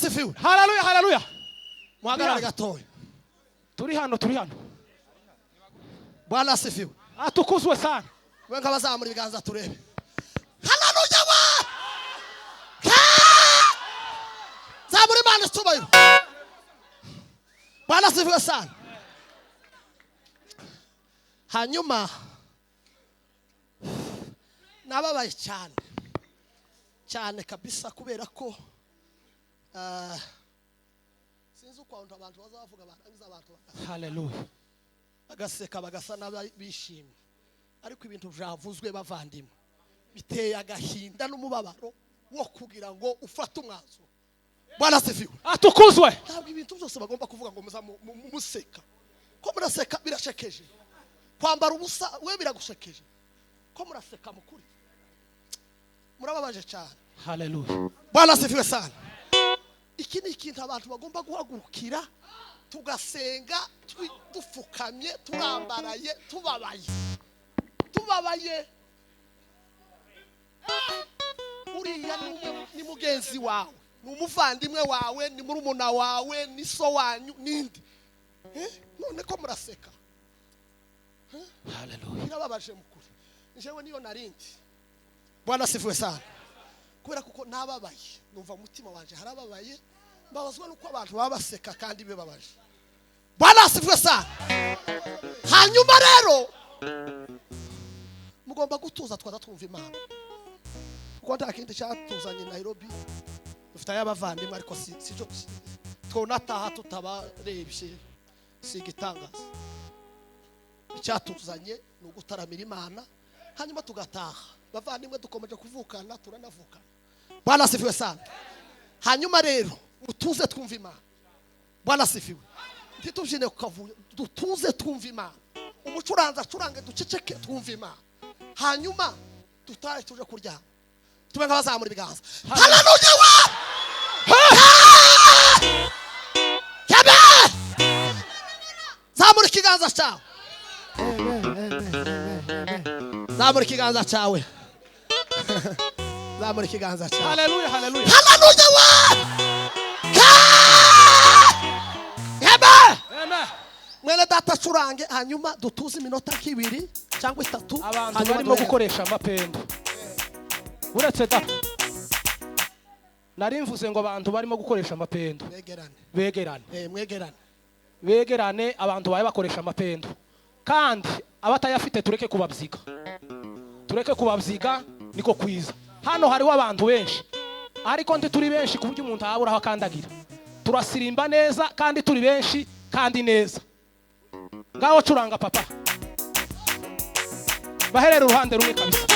asifiwe. Haleluya, haleluya. Muhagarare gatoya. Turi hano. Bwana asifiwe. Atukuzwe sana. Wenga bazamura ibiganza turebe. Haleluya wa. Zamura Imana tubayo. Bwana asifiwe sana. Hanyuma nababaye cyane kabisa kubera ko sinzi uko abantu bazavuga barangiza abantu. Haleluya. Agaseka bagasa n'abishimye, ariko ibintu byavuzwe bavandimwe biteye agahinda n'umubabaro wo kugira ngo ufate umwanzuro. Bwana asifiwe. Atukuzwe. Ntabwo ibintu byose bagomba kuvuga ngo museka. Ko muraseka birashekeje. Kwambara ubusa we biragushekeje. Ko muraseka mukuri. Murababaje cyane. Haleluya. Bwana asifiwe sana. Iki ni ikintu abantu bagomba guhagurukira tugasenga dupfukamye turambaraye tubabaye. Uriya ni mugenzi wawe, ni umuvandimwe wawe, ni murumuna wawe, ni so wanyu nindi. None ko muraseka. Haleluya. Birababaje mukuri. Njewe niyo narindi. Bwana asifiwe sana. Kubera kuko nababaye, numva umutima wanje harababaye, mbabazwa nuko abantu baba baseka kandi bibabaje. Bwana asifiwe sana. Hanyuma rero mugomba gutuza twumva Imana. Kuko nta kindi cyatuzanye Nairobi. Dufite abavandimwe ariko sijo twonataha tutabarebye sigitangaza. Icyatuzanye ni ugutaramira Imana hanyuma tugataha. Bavandimwe dukomeje kuvukana turanavukana. Bwana asifiwe sana. Hanyuma rero utuze twumva Imana. Bwana asifiwe. Ntitubyine kukavuye dutuze twumva Imana. Umucuranza acurange duceceke twumva Imana. Hanyuma tutahe tuje kuryama. Tubenga bazamura ibiganza. Haleluya wa! Zamura ikiganza cyawe. Zamura ikiganza cyawe. Zamura ikiganza cyawe. Haleluya, haleluya. Haleluya wa! Amen. Mwene data curange hanyuma dutuze iminota nk'ibiri cyangwa 3 abantu barimo gukoresha amapendo. Uretse da nari mvuze ngo abantu barimo gukoresha amapendo. Begerane abantu baye bakoresha amapendo. Kandi abatayafite tureke kubabyiga niko kwiza. Hano hariho abantu benshi ariko ndi turi benshi kuburyo umuntu abura aho akandagira. Turasirimba neza kandi turi benshi kandi neza. Ngaho curanga papa. Baherera uruhande rumwe kabisa.